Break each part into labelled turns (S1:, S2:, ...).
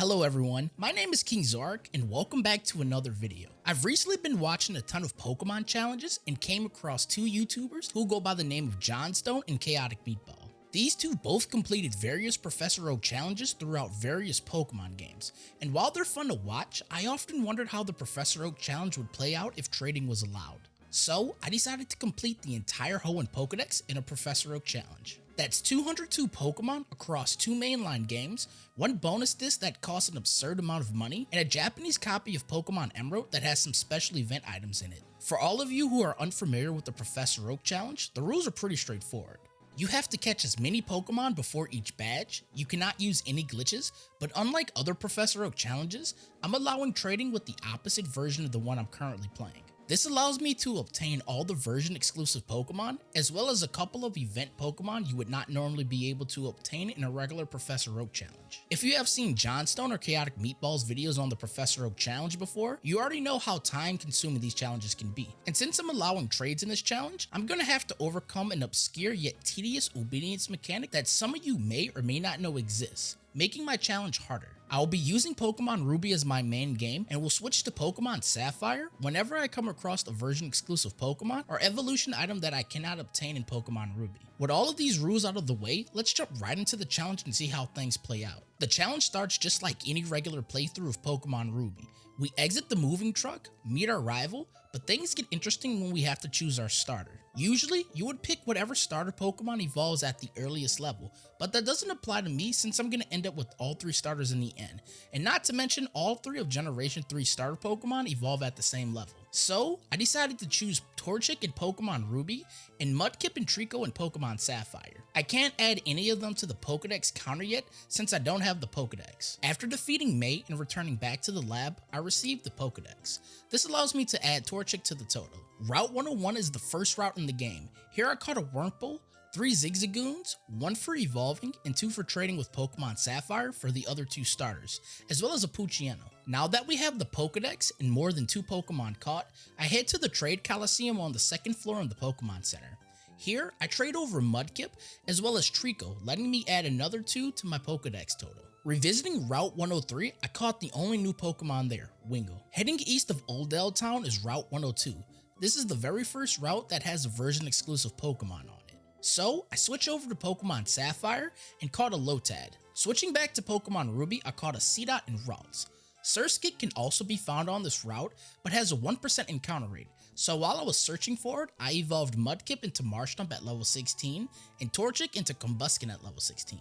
S1: Hello everyone, my name is King Zark and welcome back to another video. I've recently been watching a ton of Pokemon challenges and came across two YouTubers who go by the name of Johnstone and Chaotic Meatball. These two both completed various Professor Oak challenges throughout various Pokemon games, and while they're fun to watch, I often wondered how the Professor Oak challenge would play out if trading was allowed. So I decided to complete the entire Hoenn Pokedex in a Professor Oak challenge. That's 202 Pokemon across two mainline games, one bonus disc that costs an absurd amount of money, and a Japanese copy of Pokemon Emerald that has some special event items in it. For all of you who are unfamiliar with the Professor Oak challenge, the rules are pretty straightforward. You have to catch as many Pokemon before each badge, you cannot use any glitches, but unlike other Professor Oak challenges, I'm allowing trading with the opposite version of the one I'm currently playing. This allows me to obtain all the version exclusive Pokemon, as well as a couple of event Pokemon you would not normally be able to obtain in a regular Professor Oak challenge. If you have seen Johnstone or Chaotic Meatball's videos on the Professor Oak challenge before, you already know how time consuming these challenges can be. And since I'm allowing trades in this challenge, I'm gonna have to overcome an obscure yet tedious obedience mechanic that some of you may or may not know exists, making my challenge harder. I'll be using Pokemon Ruby as my main game and will switch to Pokemon Sapphire whenever I come across a version exclusive Pokemon or evolution item that I cannot obtain in Pokemon Ruby. With all of these rules out of the way, let's jump right into the challenge and see how things play out. The challenge starts just like any regular playthrough of Pokemon Ruby. We exit the moving truck, meet our rival, but things get interesting when we have to choose our starter. Usually, you would pick whatever starter Pokemon evolves at the earliest level, but that doesn't apply to me since I'm going to end up with all three starters in the end, and not to mention all three of Generation 3 starter Pokemon evolve at the same level. So, I decided to choose Torchic in Pokemon Ruby, and Mudkip and Trico in Pokemon Sapphire. I can't add any of them to the Pokedex counter yet since I don't have the Pokedex. After defeating May and returning back to the lab, I received the Pokedex. This allows me to add Torchic to the total. Route 101 is the first route in the game. Here I caught a Wurmple, 3 Zigzagoons, 1 for evolving, and 2 for trading with Pokemon Sapphire for the other 2 starters, as well as a Poochyeno. Now that we have the Pokedex and more than 2 Pokemon caught, I head to the Trade Coliseum on the second floor in the Pokemon Center. Here, I trade over Mudkip as well as Trico, letting me add another 2 to my Pokedex total. Revisiting Route 103, I caught the only new Pokemon there, Wingull. Heading east of Oldale Town is Route 102. This is the very first route that has a version exclusive Pokemon on it. So, I switch over to Pokemon Sapphire and caught a Lotad. Switching back to Pokemon Ruby, I caught a Seedot and Ralts. Surskit can also be found on this route, but has a 1% encounter rate, so while I was searching for it, I evolved Mudkip into Marshtomp at level 16, and Torchic into Combuskin at level 16.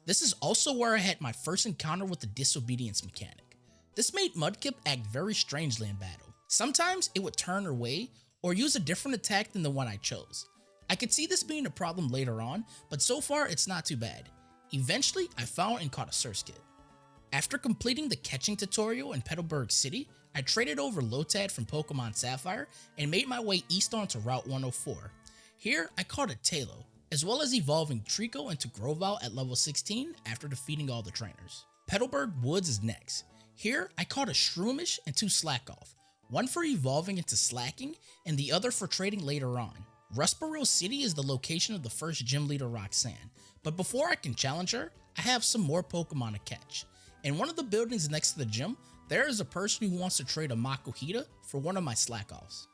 S1: This is also where I had my first encounter with the disobedience mechanic. This made Mudkip act very strangely in battle. Sometimes it would turn away, or use a different attack than the one I chose. I could see this being a problem later on, but so far it's not too bad. Eventually, I found and caught a Surskit. After completing the catching tutorial in Petalburg City, I traded over Lotad from Pokemon Sapphire and made my way east onto Route 104. Here, I caught a Tailo, as well as evolving Trico into Grovyle at level 16 after defeating all the trainers. Petalburg Woods is next. Here, I caught a Shroomish and 2 Slackoth, one for evolving into Slacking and the other for trading later on. Rustboro City is the location of the first gym leader Roxanne, but before I can challenge her, I have some more Pokemon to catch. In one of the buildings next to the gym, there is a person who wants to trade a Makuhita for one of my Slackoffs.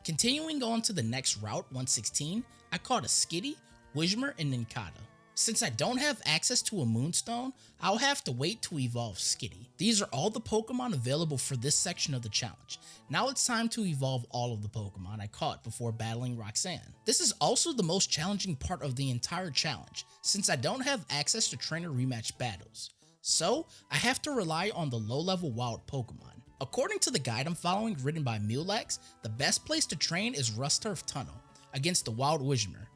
S1: Continuing on to the next route, 116, I caught a Skitty, Whismur, and Nincada. Since I don't have access to a Moonstone, I'll have to wait to evolve Skitty. These are all the Pokemon available for this section of the challenge. Now it's time to evolve all of the Pokemon I caught before battling Roxanne. This is also the most challenging part of the entire challenge, since I don't have access to trainer rematch battles. So, I have to rely on the low-level wild Pokemon. According to the guide I'm following written by Mulax, the best place to train is Rust Turf Tunnel, against the wild Whismur.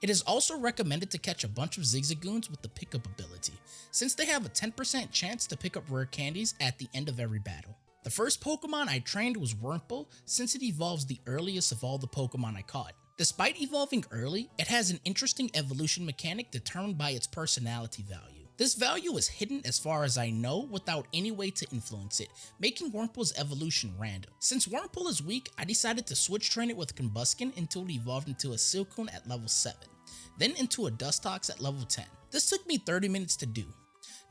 S1: It is also recommended to catch a bunch of Zigzagoons with the pickup ability, since they have a 10% chance to pick up rare candies at the end of every battle. The first Pokemon I trained was Wurmple, since it evolves the earliest of all the Pokemon I caught. Despite evolving early, it has an interesting evolution mechanic determined by its personality value. This value is hidden as far as I know without any way to influence it, making Wurmple's evolution random. Since Wurmple is weak, I decided to switch train it with Combuskin until it evolved into a Silcoon at level 7, then into a Dustox at level 10. This took me 30 minutes to do.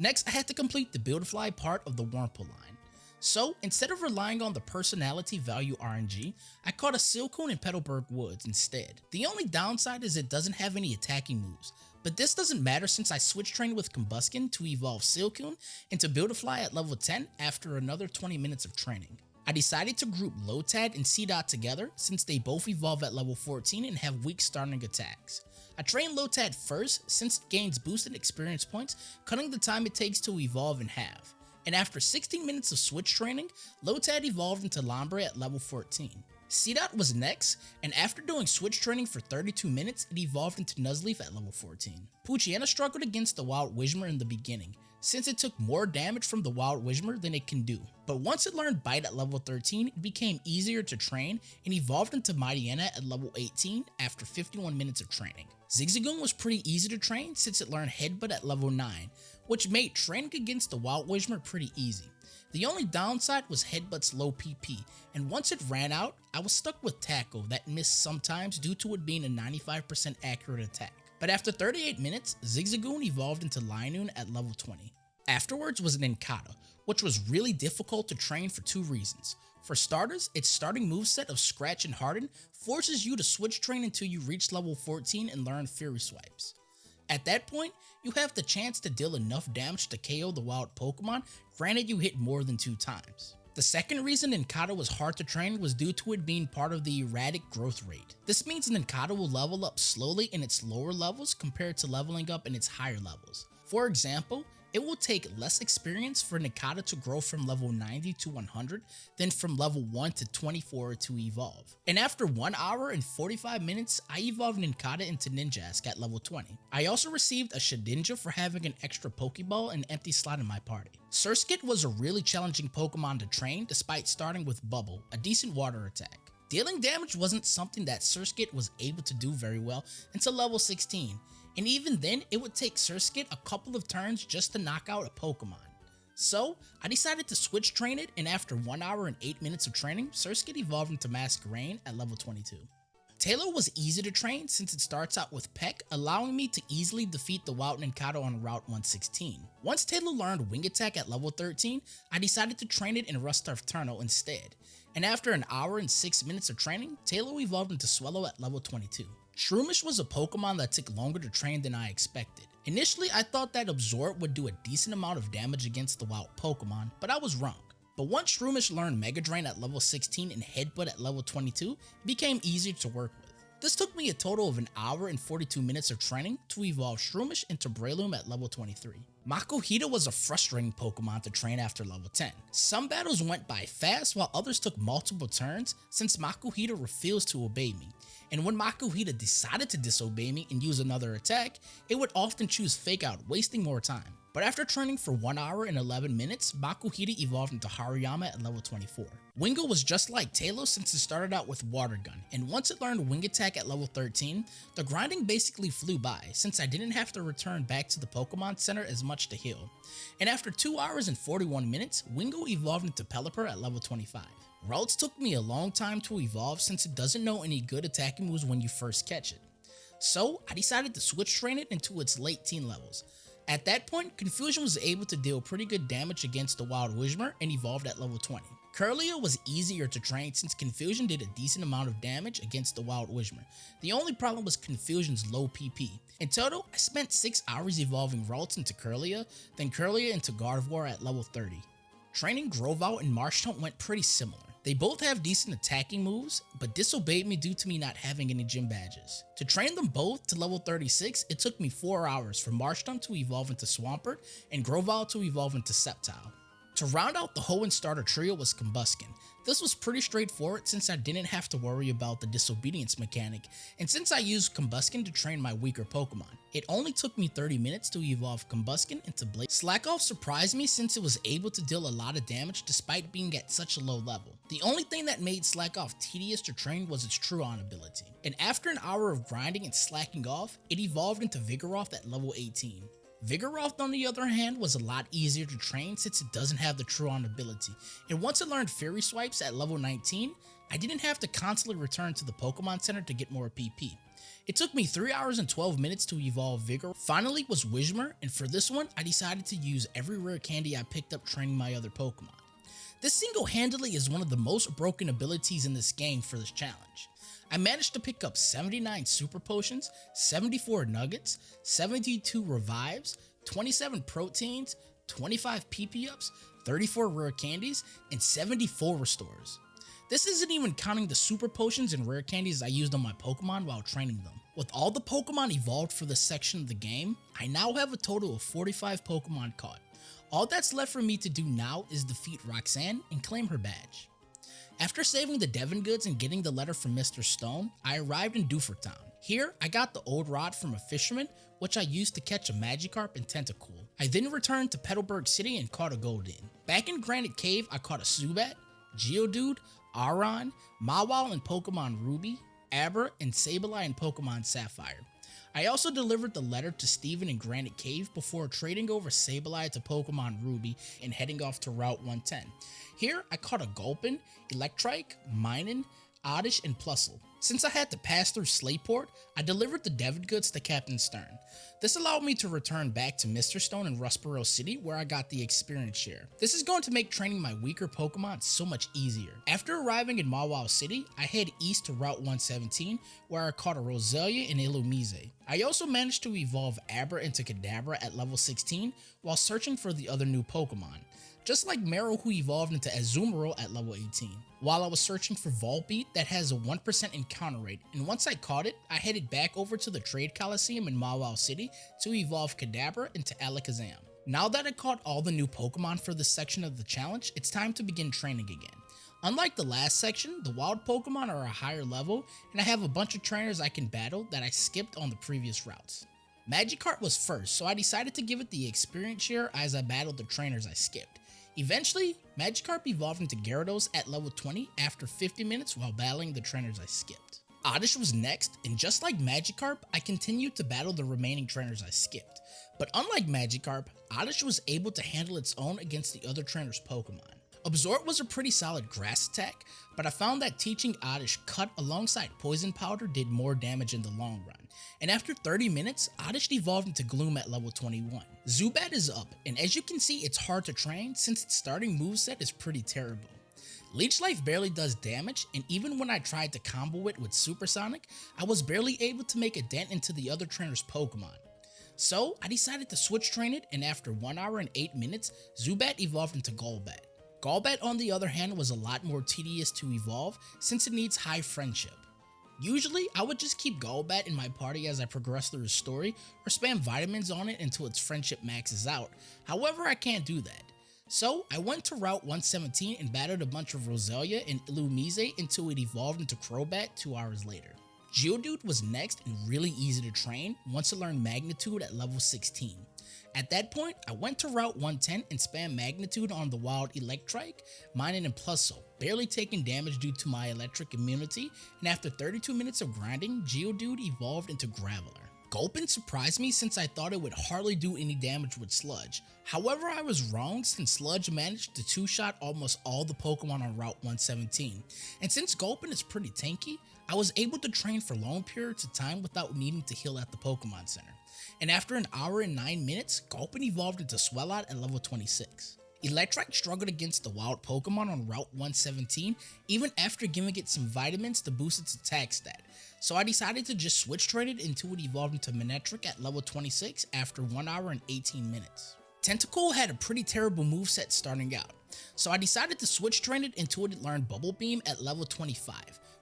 S1: Next, I had to complete the Build-A-Fly part of the Wurmple line. So, instead of relying on the personality value RNG, I caught a Silcoon in Petalburg Woods instead. The only downside is it doesn't have any attacking moves, but this doesn't matter since I switch trained with Combuskin to evolve Silcoon into Build-A-Fly at level 10 after another 20 minutes of training. I decided to group Lotad and C-Dot together since they both evolve at level 14 and have weak starting attacks. I trained Lotad first since it gains boosted experience points, cutting the time it takes to evolve in half. And after 16 minutes of switch training, Lotad evolved into Lombre at level 14. C-Dot was next, and after doing switch training for 32 minutes, it evolved into Nuzleaf at level 14. Poochyena struggled against the Wild Whismur in the beginning, since it took more damage from the Wild Whismur than it can do. But once it learned Bite at level 13, it became easier to train and evolved into Mightyena at level 18 after 51 minutes of training. Zigzagoon was pretty easy to train since it learned Headbutt at level 9, which made training against the Wild Whismur pretty easy. The only downside was Headbutt's low PP, and once it ran out, I was stuck with Tackle that missed sometimes due to it being a 95% accurate attack. But after 38 minutes, Zigzagoon evolved into Linoon at level 20. Afterwards was Nincada, which was really difficult to train for two reasons. For starters, its starting moveset of Scratch and Harden forces you to switch train until you reach level 14 and learn Fury Swipes. At that point, you have the chance to deal enough damage to KO the wild Pokemon, granted you hit more than 2 times. The second reason Nincada was hard to train was due to it being part of the erratic growth rate. This means Nincada will level up slowly in its lower levels compared to leveling up in its higher levels. For example, it will take less experience for Nincada to grow from level 90 to 100 than from level 1 to 24 to evolve. And after 1 hour and 45 minutes, I evolved Nincada into Ninjask at level 20. I also received a Shedinja for having an extra Pokeball and empty slot in my party. Surskit was a really challenging Pokemon to train despite starting with Bubble, a decent water attack. Dealing damage wasn't something that Surskit was able to do very well until level 16. And even then, it would take Surskit a couple of turns just to knock out a Pokemon. So, I decided to switch train it, and after 1 hour and 8 minutes of training, Surskit evolved into Masquerain at level 22. Taylor was easy to train since it starts out with Peck, allowing me to easily defeat the Wild Nincada on Route 116. Once Taylor learned Wing Attack at level 13, I decided to train it in Rustarf Turtle instead. And after an hour and 6 minutes of training, Taylor evolved into Swellow at level 22. Shroomish was a Pokemon that took longer to train than I expected. Initially, I thought that Absorb would do a decent amount of damage against the wild Pokemon, but I was wrong. But once Shroomish learned Mega Drain at level 16 and Headbutt at level 22, it became easier to work with. This took me a total of an hour and 42 minutes of training to evolve Shroomish into Breloom at level 23. Makuhita was a frustrating Pokemon to train after level 10. Some battles went by fast while others took multiple turns since Makuhita refused to obey me. And when Makuhita decided to disobey me and use another attack, it would often choose Fake Out, wasting more time. But after training for 1 hour and 11 minutes, Makuhita evolved into Haruyama at level 24. Wingull was just like Talos since it started out with Water Gun, and once it learned Wing Attack at level 13, the grinding basically flew by since I didn't have to return back to the Pokemon Center as much to heal. And after 2 hours and 41 minutes, Wingull evolved into Pelipper at level 25. Ralts took me a long time to evolve since it doesn't know any good attacking moves when you first catch it. So I decided to switch train it into its late teen levels. At that point, Confusion was able to deal pretty good damage against the Wild Whismur and evolved at level 20. Kirlia was easier to train since Confusion did a decent amount of damage against the Wild Whismur. The only problem was Confusion's low PP. In total, I spent 6 hours evolving Ralts into Kirlia, then Kirlia into Gardevoir at level 30. Training Grovyle and Marshtomp went pretty similar. They both have decent attacking moves, but disobeyed me due to me not having any gym badges. To train them both to level 36, it took me 4 hours for Marshtomp to evolve into Swampert and Grovyle to evolve into Sceptile. To round out the Hoenn starter trio was Combuskin. This was pretty straightforward since I didn't have to worry about the disobedience mechanic, and since I used Combuskin to train my weaker Pokemon. It only took me 30 minutes to evolve Combuskin into Blaze. Slackoff surprised me since it was able to deal a lot of damage despite being at such a low level. The only thing that made Slackoff tedious to train was its Truon ability, and after an hour of grinding and slacking off, it evolved into Vigoroth at level 18. Vigoroth, on the other hand, was a lot easier to train since it doesn't have the Truon ability, and once it learned Fury Swipes at level 19, I didn't have to constantly return to the Pokemon Center to get more PP. It took me 3 hours and 12 minutes to evolve Vigor. Finally was Whismur, and for this one, I decided to use every rare candy I picked up training my other Pokemon. This single-handedly is one of the most broken abilities in this game for this challenge. I managed to pick up 79 Super Potions, 74 Nuggets, 72 Revives, 27 Proteins, 25 PP-Ups, 34 Rare Candies, and 74 Restores. This isn't even counting the Super Potions and Rare Candies I used on my Pokemon while training them. With all the Pokemon evolved for this section of the game, I now have a total of 45 Pokemon caught. All that's left for me to do now is defeat Roxanne and claim her badge. After saving the Devon goods and getting the letter from Mr. Stone, I arrived in Dewford Town. Here, I got the old rod from a fisherman, which I used to catch a Magikarp and Tentacool. I then returned to Petalburg City and caught a Goldeen. Back in Granite Cave, I caught a Zubat, Geodude, Aron, Mawile in Pokemon Ruby, Aber, and Sableye in Pokemon Sapphire. I also delivered the letter to Steven in Granite Cave before trading over Sableye to Pokemon Ruby and heading off to Route 110. Here, I caught a Gulpin, Electrike, Minun, Oddish, and Plusle. Since I had to pass through Slateport, I delivered the Devon goods to Captain Stern. This allowed me to return back to Mr. Stone in Rustboro City where I got the experience share. This is going to make training my weaker Pokemon so much easier. After arriving in Mawile City, I head east to Route 117 where I caught a Roselia and Illumise. I also managed to evolve Aber into Kadabra at level 16 while searching for the other new Pokemon, just like Meryl who evolved into Azumarill at level 18. While I was searching for Volbeat that has a 1% encounter rate, and once I caught it, I headed back over to the Trade Coliseum in Mawile City to evolve Kadabra into Alakazam. Now that I caught all the new Pokemon for this section of the challenge, it's time to begin training again. Unlike the last section, the wild Pokemon are a higher level, and I have a bunch of trainers I can battle that I skipped on the previous routes. Magikarp was first, so I decided to give it the experience share as I battled the trainers I skipped. Eventually, Magikarp evolved into Gyarados at level 20 after 50 minutes while battling the trainers I skipped. Oddish was next, and just like Magikarp, I continued to battle the remaining trainers I skipped. But unlike Magikarp, Oddish was able to handle its own against the other trainers' Pokemon. Absorb was a pretty solid grass attack, but I found that teaching Oddish Cut alongside Poison Powder did more damage in the long run, and after 30 minutes, Oddish evolved into Gloom at level 21. Zubat is up, and as you can see, it's hard to train since its starting moveset is pretty terrible. Leech Life barely does damage, and even when I tried to combo it with Supersonic, I was barely able to make a dent into the other trainer's Pokemon. So I decided to switch train it, and after 1 hour and 8 minutes, Zubat evolved into Golbat. Golbat on the other hand was a lot more tedious to evolve since it needs high friendship. Usually, I would just keep Golbat in my party as I progress through the story or spam vitamins on it until its friendship maxes out. However, I can't do that. So, I went to Route 117 and battled a bunch of Roselia and Illumise until it evolved into Crobat 2 hours later. Geodude was next and really easy to train once it learned Magnitude at level 16. At that point, I went to Route 110 and spammed Magnitude on the wild Electrike, Minun, and Plusle, barely taking damage due to my electric immunity, and after 32 minutes of grinding, Geodude evolved into Graveler. Gulpin surprised me since I thought it would hardly do any damage with Sludge. However, I was wrong since Sludge managed to two-shot almost all the Pokemon on Route 117, and since Gulpin is pretty tanky, I was able to train for long periods of time without needing to heal at the Pokemon Center. And after an hour and 9 minutes, Gulpin evolved into Swellout at level 26. Electrike struggled against the wild Pokemon on Route 117 even after giving it some vitamins to boost its attack stat, so I decided to just switch train it until it evolved into Manectric at level 26 after 1 hour and 18 minutes. Tentacool had a pretty terrible moveset starting out, so I decided to switch train it until it learned Bubble Beam at level 25.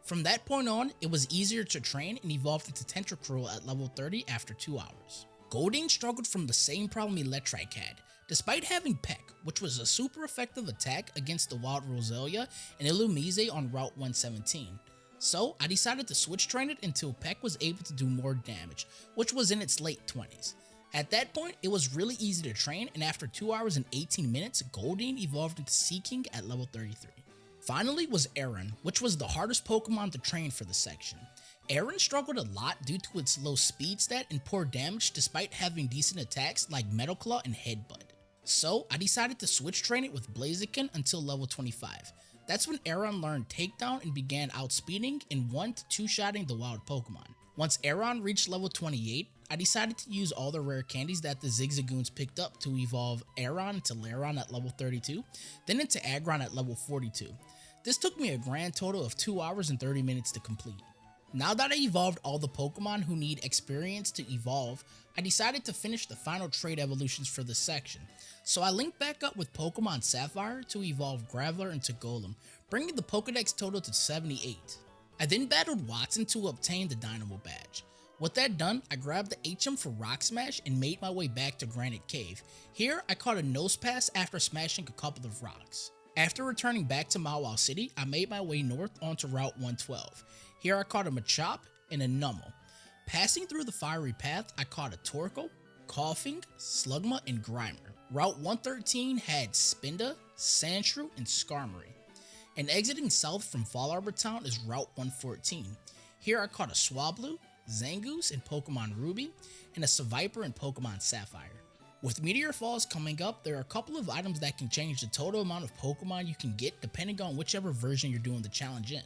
S1: From that point on, it was easier to train and evolved into Tentacruel at level 30 after 2 hours. Goldeen struggled from the same problem Electrike had, despite having Peck, which was a super effective attack against the wild Roselia and Illumise on Route 117. So I decided to switch train it until Peck was able to do more damage, which was in its late 20s. At that point, it was really easy to train, and after 2 hours and 18 minutes, Goldeen evolved into Seaking at level 33. Finally was Aron, which was the hardest Pokemon to train for the section. Aron struggled a lot due to its low speed stat and poor damage despite having decent attacks like Metal Claw and Headbutt. So I decided to switch train it with Blaziken until level 25. That's when Aron learned Takedown and began outspeeding and 1 to 2-shotting the wild Pokemon. Once Aron reached level 28, I decided to use all the rare candies that the Zigzagoons picked up to evolve Aron into Lairon at level 32, then into Aggron at level 42. This took me a grand total of 2 hours and 30 minutes to complete. Now that I evolved all the Pokemon who need experience to evolve, I decided to finish the final trait evolutions for this section. So I linked back up with Pokemon Sapphire to evolve Graveler into Golem, bringing the Pokedex total to 78. I then battled Watson to obtain the Dynamo badge. With that done, I grabbed the HM for Rock Smash and made my way back to Granite Cave. Here, I caught a Nose Pass after smashing a couple of rocks. After returning back to Mawile City, I made my way north onto Route 112. Here I caught a Machop and a Numel. Passing through the Fiery Path, I caught a Torkoal, Koffing, Slugma, and Grimer. Route 113 had Spinda, Sandshrew, and Skarmory. And exiting south from Fall Arbor Town is Route 114. Here I caught a Swablu, Zangoose in Pokemon Ruby, and a Seviper in Pokemon Sapphire. With Meteor Falls coming up, there are a couple of items that can change the total amount of Pokemon you can get depending on whichever version you're doing the challenge in.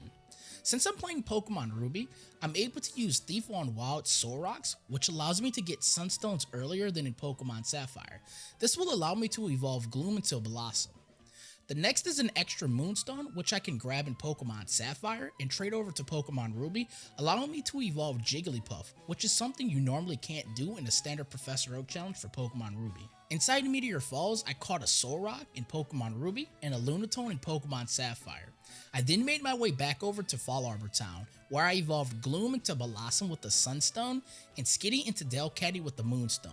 S1: Since I'm playing Pokemon Ruby, I'm able to use Thief on Wild Solrox, which allows me to get Sunstones earlier than in Pokemon Sapphire. This will allow me to evolve Gloom into Blossom. The next is an extra Moonstone, which I can grab in Pokemon Sapphire and trade over to Pokemon Ruby, allowing me to evolve Jigglypuff, which is something you normally can't do in a standard Professor Oak challenge for Pokemon Ruby. Inside Meteor Falls, I caught a Solrock in Pokemon Ruby and a Lunatone in Pokemon Sapphire. I then made my way back over to Fall Arbor Town, where I evolved Gloom into Blossom with the Sunstone and Skitty into Delcatty with the Moonstone.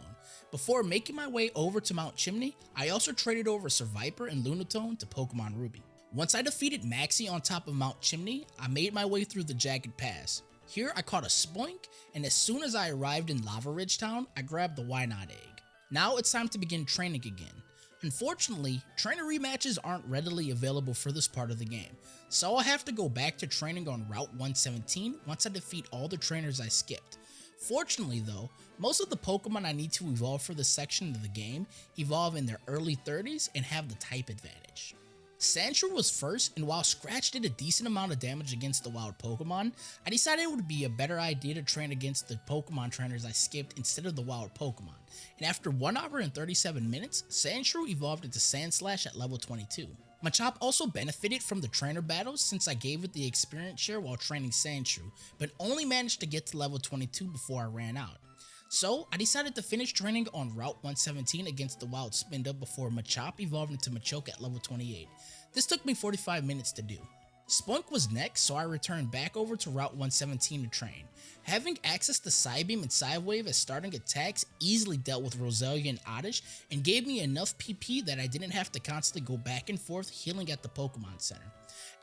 S1: Before making my way over to Mount Chimney, I also traded over Seviper and Lunatone to Pokemon Ruby. Once I defeated Maxie on top of Mount Chimney, I made my way through the Jagged Pass. Here I caught a Spoink, and as soon as I arrived in Lava Ridge Town, I grabbed the Wynot Egg. Now it's time to begin training again. Unfortunately, trainer rematches aren't readily available for this part of the game, so I'll have to go back to training on Route 117 once I defeat all the trainers I skipped. Fortunately though, most of the Pokemon I need to evolve for this section of the game evolve in their early 30s and have the type advantage. Sandshrew was first, and while Scratch did a decent amount of damage against the wild Pokemon, I decided it would be a better idea to train against the Pokemon trainers I skipped instead of the wild Pokemon, and after 1 hour and 37 minutes, Sandshrew evolved into Sandslash at level 22. Machop also benefited from the trainer battles since I gave it the experience share while training Sandshrew, but only managed to get to level 22 before I ran out. So I decided to finish training on Route 117 against the wild Spinda before Machop evolved into Machoke at level 28. This took me 45 minutes to do. Spunk was next, so I returned back over to Route 117 to train. Having access to Psybeam and Psywave as starting attacks easily dealt with Roselia and Oddish and gave me enough PP that I didn't have to constantly go back and forth healing at the Pokemon Center.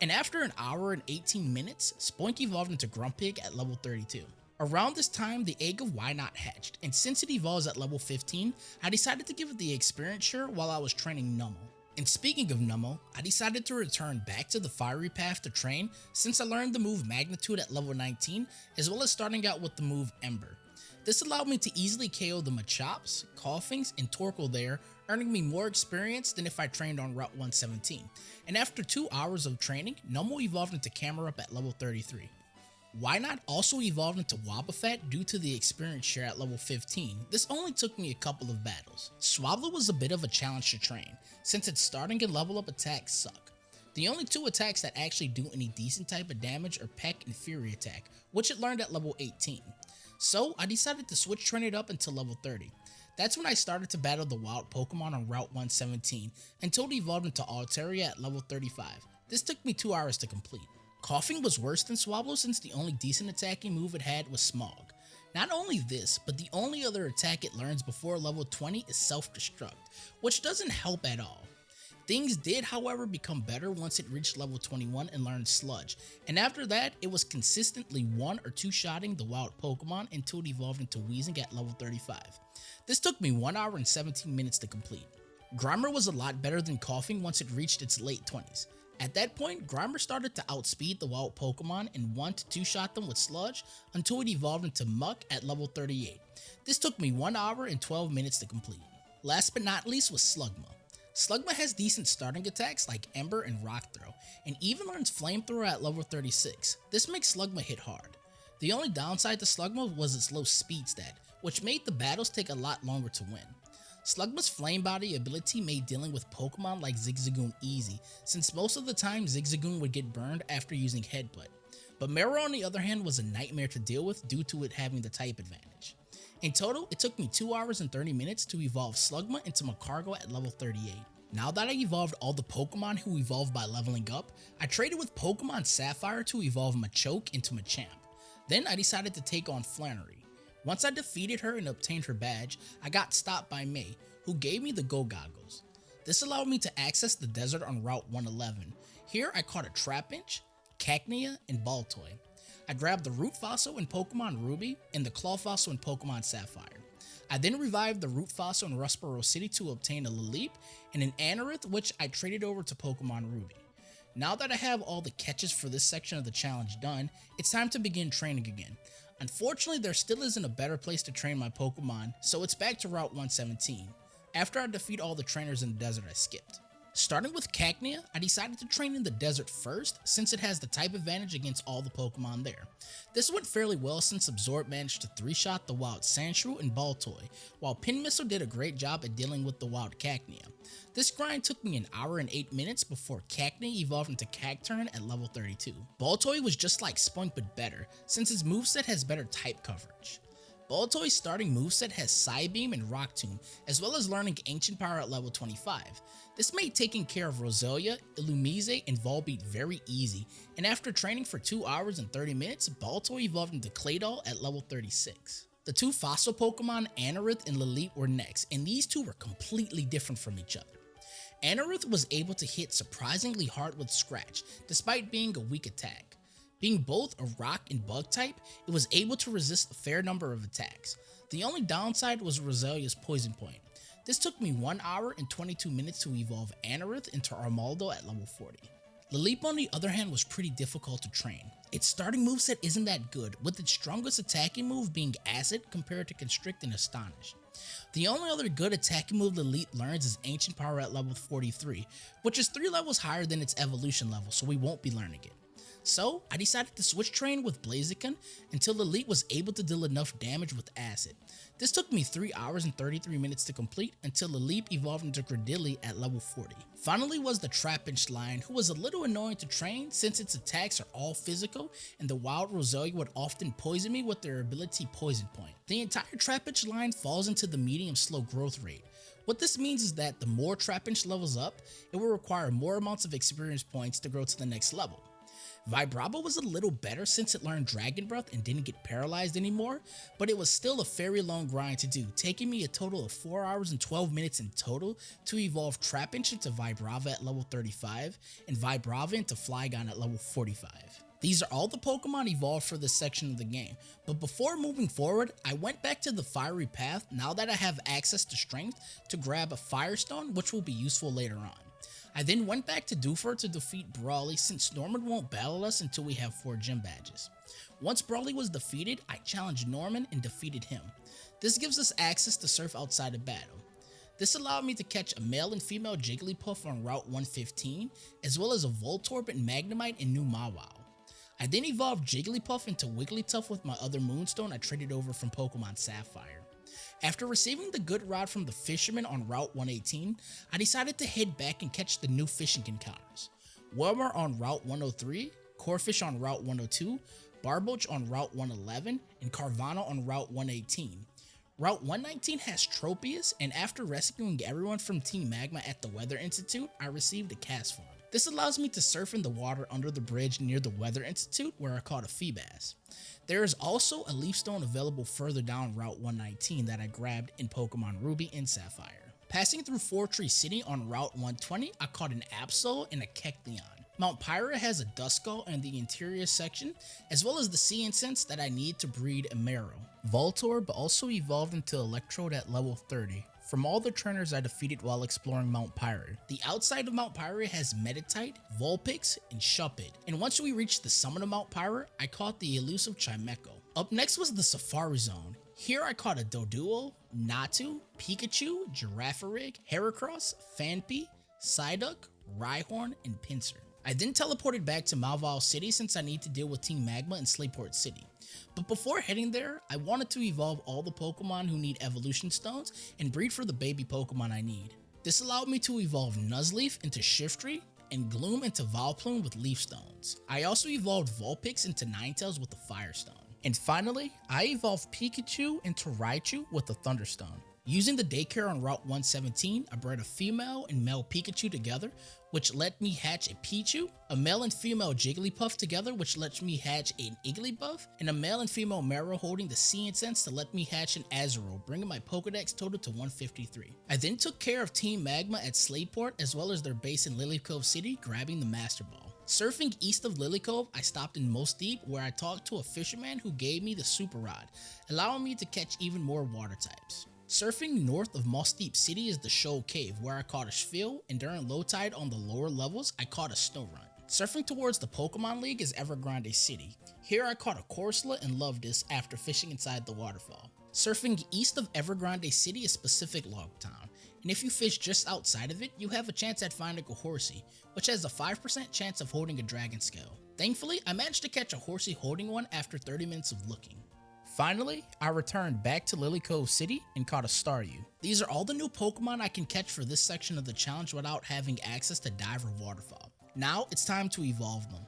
S1: And after an hour and 18 minutes, Spoink evolved into Grumpig at level 32. Around this time, the Egg of Wynot hatched, and since it evolves at level 15, I decided to give it the experience share while I was training Numel. And speaking of Numel, I decided to return back to the Fiery Path to train since I learned the move Magnitude at level 19, as well as starting out with the move Ember. This allowed me to easily KO the Machops, Koffings, and Torkoal there, earning me more experience than if I trained on Route 117. And after 2 hours of training, Numel evolved into Camerupt at level 33. Wynot also evolved into Wobbuffet due to the experience share at level 15. This only took me a couple of battles. Swablu was a bit of a challenge to train, since its starting and level up attacks suck. The only 2 attacks that actually do any decent type of damage are Peck and Fury Attack, which it learned at level 18. So I decided to switch train it up until level 30. That's when I started to battle the wild Pokemon on Route 117 until it evolved into Altaria at level 35. This took me 2 hours to complete. Koffing was worse than Swablu since the only decent attacking move it had was Smog. Not only this, but the only other attack it learns before level 20 is Self-Destruct, which doesn't help at all. Things did however become better once it reached level 21 and learned Sludge, and after that it was consistently 1 or 2 shotting the wild Pokemon until it evolved into Weezing at level 35. This took me 1 hour and 17 minutes to complete. Grimer was a lot better than Koffing once it reached its late 20s. At that point, Grimer started to outspeed the wild Pokemon and 1 to 2 shot them with Sludge until it evolved into Muck at level 38. This took me 1 hour and 12 minutes to complete. Last but not least was Slugma. Slugma has decent starting attacks like Ember and Rock Throw, and even learns Flamethrower at level 36. This makes Slugma hit hard. The only downside to Slugma was its low speed stat, which made the battles take a lot longer to win. Slugma's Flame Body ability made dealing with Pokemon like Zigzagoon easy, since most of the time Zigzagoon would get burned after using Headbutt. But Mero on the other hand was a nightmare to deal with due to it having the type advantage. In total, it took me 2 hours and 30 minutes to evolve Slugma into Magcargo at level 38. Now that I evolved all the Pokemon who evolved by leveling up, I traded with Pokemon Sapphire to evolve Machoke into Machamp. Then I decided to take on Flannery. Once I defeated her and obtained her badge, I got stopped by May, who gave me the Go Goggles. This allowed me to access the desert on Route 111. Here I caught a Trapinch, Cacnea, and Baltoy. I grabbed the Root Fossil in Pokemon Ruby and the Claw Fossil in Pokemon Sapphire. I then revived the Root Fossil in Rustboro City to obtain a Laleep and an Anorith, which I traded over to Pokemon Ruby. Now that I have all the catches for this section of the challenge done, it's time to begin training again. Unfortunately, there still isn't a better place to train my Pokemon, so it's back to Route 117. After I defeat all the trainers in the desert, I skipped. Starting with Cacnea, I decided to train in the desert first since it has the type advantage against all the Pokemon there. This went fairly well since Absorb managed to 3-shot the wild Sandshrew and Baltoy, while Pin Missile did a great job at dealing with the wild Cacnea. This grind took me an hour and 8 minutes before Cacnea evolved into Cacturn at level 32. Baltoy was just like Spunk but better, since its moveset has better type coverage. Baltoy's starting moveset has Psybeam and Rock Tomb, as well as learning Ancient Power at level 25. This made taking care of Roselia, Illumise, and Volbeat very easy, and after training for 2 hours and 30 minutes, Baltoy evolved into Claydol at level 36. The two fossil Pokemon, Anorith and Laleep, were next, and these two were completely different from each other. Anorith was able to hit surprisingly hard with Scratch, despite being a weak attack. Being both a rock and bug type, it was able to resist a fair number of attacks. The only downside was Roselia's Poison Point. This took me 1 hour and 22 minutes to evolve Anorith into Armaldo at level 40. Laleep on the other hand was pretty difficult to train. Its starting moveset isn't that good, with its strongest attacking move being Acid compared to Constrict and Astonish. The only other good attacking move Laleep learns is Ancient Power at level 43, which is 3 levels higher than its evolution level, so we won't be learning it. So, I decided to switch train with Blaziken until Laleep was able to deal enough damage with Acid. This took me 3 hours and 33 minutes to complete until Laleep evolved into Gradilli at level 40. Finally was the Trapinch line, who was a little annoying to train since its attacks are all physical and the wild Roselia would often poison me with their ability Poison Point. The entire Trapinch line falls into the medium slow growth rate. What this means is that the more Trapinch levels up, it will require more amounts of experience points to grow to the next level. Vibrava was a little better since it learned Dragon Breath and didn't get paralyzed anymore, but it was still a very long grind to do, taking me a total of 4 hours and 12 minutes in total to evolve Trapinch into Vibrava at level 35 and Vibrava into Flygon at level 45. These are all the Pokemon evolved for this section of the game, but before moving forward, I went back to the Fiery Path now that I have access to Strength to grab a Firestone, which will be useful later on. I then went back to Dewford to defeat Brawly since Norman won't battle us until we have 4 gym badges. Once Brawly was defeated, I challenged Norman and defeated him. This gives us access to surf outside of battle. This allowed me to catch a male and female Jigglypuff on Route 115, as well as a Voltorb and Magnemite in New Mawile. I then evolved Jigglypuff into Wigglytuff with my other Moonstone I traded over from Pokemon Sapphire. After receiving the good rod from the fisherman on Route 118, I decided to head back and catch the new fishing encounters. Wilmer on Route 103, Corphish on Route 102, Barboach on Route 111, and Carvana on Route 118. Route 119 has Tropius, and after rescuing everyone from Team Magma at the Weather Institute, I received a Cast Farm. This allows me to surf in the water under the bridge near the Weather Institute where I caught a Feebas. There is also a Leaf Stone available further down Route 119 that I grabbed in Pokemon Ruby and Sapphire. Passing through Fortree City on Route 120, I caught an Absol and a Kecleon. Mount Pyra has a Duskull in the interior section, as well as the Sea Incense that I need to breed a Mero. Voltorb also evolved into Electrode at level 30. From all the trainers I defeated while exploring Mount Pyra. The outside of Mount Pyra has Meditite, Vulpix, and Shuppet, and once we reached the summit of Mount Pyra, I caught the elusive Chimecho. Up next was the Safari Zone. Here I caught a Doduo, Natu, Pikachu, Girafarig, Heracross, Phanpy, Psyduck, Rhyhorn, and Pinsir. I then teleported back to Malval City since I need to deal with Team Magma in Slayport City. But before heading there, I wanted to evolve all the Pokemon who need evolution stones and breed for the baby Pokemon I need. This allowed me to evolve Nuzleaf into Shiftry and Gloom into Vileplume with Leaf Stones. I also evolved Vulpix into Ninetales with the Firestone. And finally, I evolved Pikachu into Raichu with the Thunderstone. Using the daycare on Route 117, I bred a female and male Pikachu together, which let me hatch a Pichu, a male and female Jigglypuff together, which lets me hatch an Igglybuff, and a male and female Mero holding the Sea Incense to let me hatch an Azurill, bringing my Pokedex total to 153. I then took care of Team Magma at Slayport as well as their base in Lily Cove City, grabbing the Master Ball. Surfing east of Lily Cove, I stopped in Most Deep where I talked to a fisherman who gave me the Super Rod, allowing me to catch even more water types. Surfing north of Moss Deep City is the Shoal Cave, where I caught a Spheal, and during low tide on the lower levels, I caught a Snorunt. Surfing towards the Pokemon League is Evergrande City. Here I caught a Corsola and Lovedis after fishing inside the waterfall. Surfing east of Evergrande City is Pacific Log Town, and if you fish just outside of it, you have a chance at finding a Horsey, which has a 5% chance of holding a Dragon Scale. Thankfully, I managed to catch a Horsey holding one after 30 minutes of looking. Finally, I returned back to Lily Cove City and caught a Staryu. These are all the new Pokemon I can catch for this section of the challenge without having access to Dive or Waterfall. Now it's time to evolve them.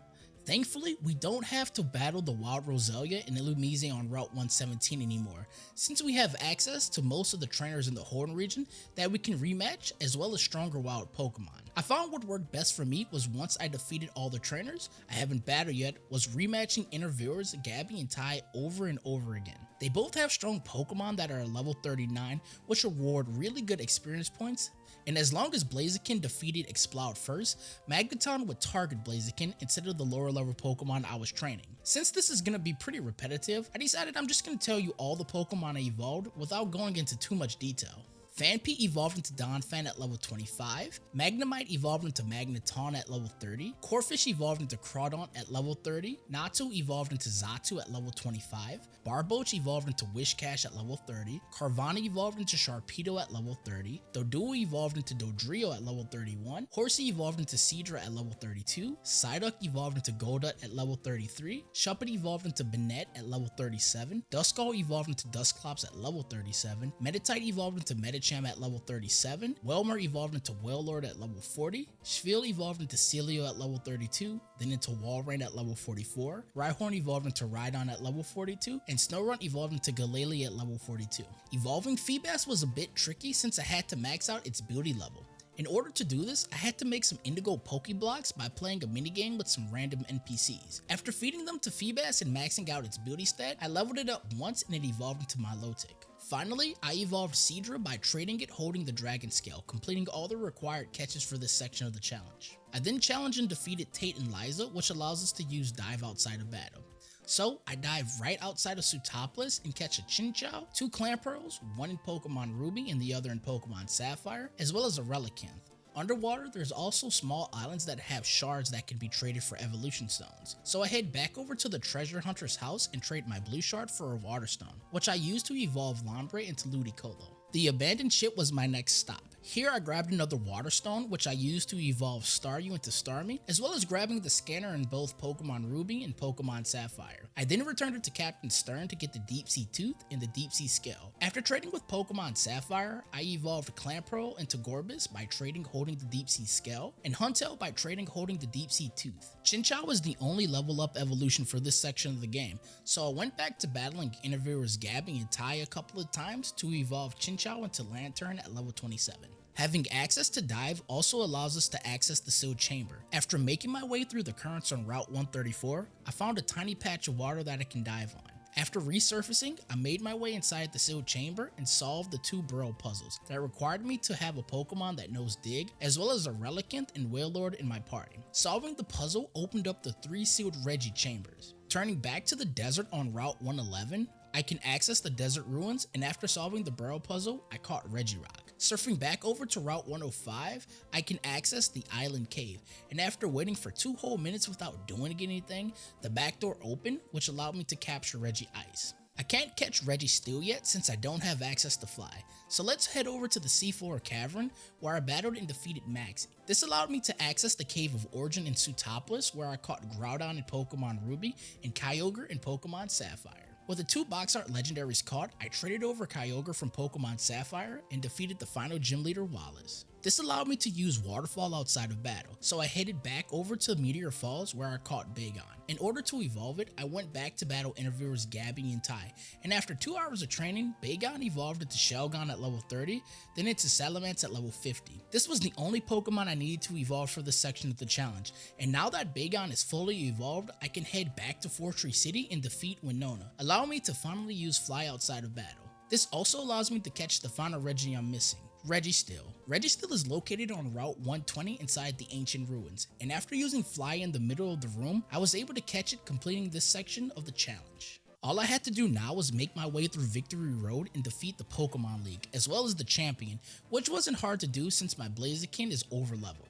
S1: Thankfully, we don't have to battle the Wild Roselia and Illumise on Route 117 anymore, since we have access to most of the trainers in the Horn region that we can rematch as well as stronger wild Pokemon. I found what worked best for me was once I defeated all the trainers I haven't battled yet was rematching inner viewers Gabby and Ty over and over again. They both have strong Pokemon that are level 39, which reward really good experience points, and as long as Blaziken defeated Exploud first, Magneton would target Blaziken instead of the lower level Pokemon I was training. Since this is going to be pretty repetitive, I decided I'm just going to tell you all the Pokemon I evolved without going into too much detail. Phanpy evolved into Donphan at level 25, Magnemite evolved into Magneton at level 30, Corphish evolved into Crawdaunt at level 30, Natu evolved into Xatu at level 25, Barboach evolved into Wishcash at level 30, Carvanha evolved into Sharpedo at level 30, Doduo evolved into Dodrio at level 31, Horsey evolved into Seadra at level 32, Psyduck evolved into Goldutt at level 33, Shuppet evolved into Banette at level 37, Duskull evolved into Dusclops at level 37, Meditite evolved into Medicham at level 37, Welmer evolved into Wailord at level 40, Spheal evolved into Celio at level 32, then into Walrein at level 44, Rhyhorn evolved into Rhydon at level 42, and Snorunt evolved into Glalie at level 42. Evolving Feebas was a bit tricky since I had to max out its beauty level. In order to do this, I had to make some Indigo Pokeblocks by playing a minigame with some random NPCs. After feeding them to Feebas and maxing out its beauty stat, I leveled it up once and it evolved into Milotic. Finally, I evolved Seadra by trading it holding the Dragon Scale, completing all the required catches for this section of the challenge. I then challenged and defeated Tate and Liza, which allows us to use Dive outside of battle. So I dive right outside of Sootopolis and catch a Chinchou, 2 Clamperls, one in Pokemon Ruby and the other in Pokemon Sapphire, as well as a Relicanth. Underwater, there's also small islands that have shards that can be traded for evolution stones. So I head back over to the treasure hunter's house and trade my blue shard for a water stone, which I used to evolve Lombre into Ludicolo. The abandoned ship was my next stop. Here I grabbed another water stone, which I used to evolve Staryu into Starmie, as well as grabbing the scanner in both Pokemon Ruby and Pokemon Sapphire. I then returned it to Captain Stern to get the Deep Sea Tooth and the Deep Sea Scale. After trading with Pokemon Sapphire, I evolved Clamperl into Gorbis by trading holding the Deep Sea Scale, and Huntail by trading holding the Deep Sea Tooth. Chinchou was the only level up evolution for this section of the game, so I went back to battling interviewers Gabby and Ty a couple of times to evolve Chinchou into Lantern at level 27. Having access to Dive also allows us to access the sealed chamber. After making my way through the currents on Route 134, I found a tiny patch of water that I can dive on. After resurfacing, I made my way inside the sealed chamber and solved the 2 Burrow puzzles that required me to have a Pokemon that knows Dig, as well as a Relicanth and Wailord in my party. Solving the puzzle opened up the 3 sealed Reggie chambers. Turning back to the desert on Route 111, I can access the desert ruins, and after solving the Burrow puzzle, I caught Regirock. Surfing back over to Route 105, I can access the Island Cave, and after waiting for 2 whole minutes without doing anything, the back door opened, which allowed me to capture Regice. I can't catch Registeel yet since I don't have access to fly, so let's head over to the Seafloor Cavern where I battled and defeated Maxie. This allowed me to access the Cave of Origin in Sootopolis where I caught Groudon in Pokemon Ruby and Kyogre in Pokemon Sapphire. With the 2 box art legendaries caught, I traded over Kyogre from Pokemon Sapphire and defeated the final gym leader Wallace. This allowed me to use Waterfall outside of battle, so I headed back over to Meteor Falls where I caught Bagon. In order to evolve it, I went back to battle interviewers Gabby and Ty, and after 2 hours of training, Bagon evolved into Shelgon at level 30, then into Salamence at level 50. This was the only Pokemon I needed to evolve for this section of the challenge, and now that Bagon is fully evolved, I can head back to Fortree City and defeat Winona, allowing me to finally use Fly outside of battle. This also allows me to catch the final Reggie I'm missing, Registeel. Registeel is located on Route 120 inside the ancient ruins, and after using Fly in the middle of the room, I was able to catch it, completing this section of the challenge. All I had to do now was make my way through Victory Road and defeat the Pokemon League, as well as the champion, which wasn't hard to do since my Blaziken is overleveled.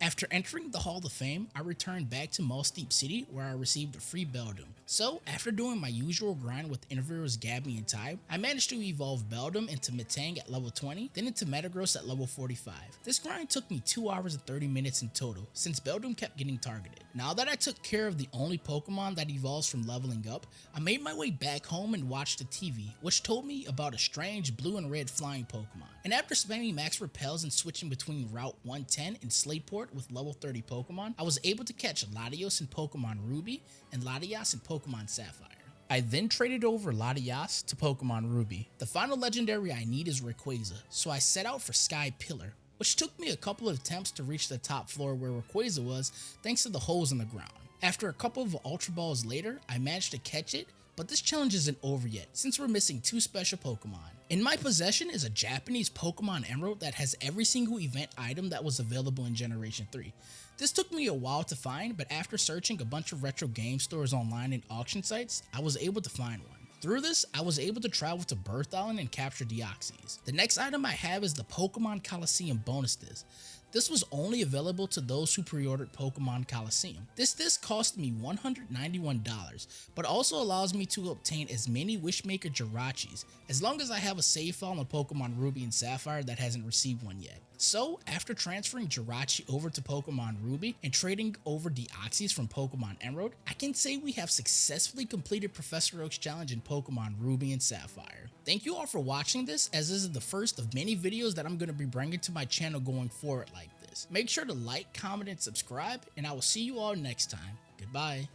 S1: After entering the Hall of Fame, I returned back to Mossdeep City where I received a free Beldum. So, after doing my usual grind with interviewers Gabby and Ty, I managed to evolve Beldum into Metang at level 20, then into Metagross at level 45. This grind took me 2 hours and 30 minutes in total, since Beldum kept getting targeted. Now that I took care of the only Pokemon that evolves from leveling up, I made my way back home and watched the TV, which told me about a strange blue and red flying Pokemon. And after spamming Max Repels and switching between Route 110 and Slateport with level 30 Pokemon, I was able to catch Latios in Pokemon Ruby and Latias in Pokemon Sapphire. I then traded over Latias to Pokemon Ruby. The final legendary I need is Rayquaza, so I set out for Sky Pillar, which took me a couple of attempts to reach the top floor where Rayquaza was thanks to the holes in the ground. After a couple of Ultra Balls later, I managed to catch it, but this challenge isn't over yet since we're missing 2 special Pokemon. In my possession is a Japanese Pokemon Emerald that has every single event item that was available in Generation 3. This took me a while to find, but after searching a bunch of retro game stores online and auction sites, I was able to find one. Through this, I was able to travel to Birth Island and capture Deoxys. The next item I have is the Pokemon Coliseum bonus disc. This was only available to those who pre-ordered Pokemon Coliseum. This disc cost me $191, but also allows me to obtain as many Wishmaker Jirachis, as long as I have a save file on Pokemon Ruby and Sapphire that hasn't received one yet. So, after transferring Jirachi over to Pokemon Ruby and trading over Deoxys from Pokemon Emerald, I can say we have successfully completed Professor Oak's challenge in Pokemon Ruby and Sapphire. Thank you all for watching this, as this is the first of many videos that I'm going to be bringing to my channel going forward like this. Make sure to like, comment, and subscribe, and I will see you all next time. Goodbye.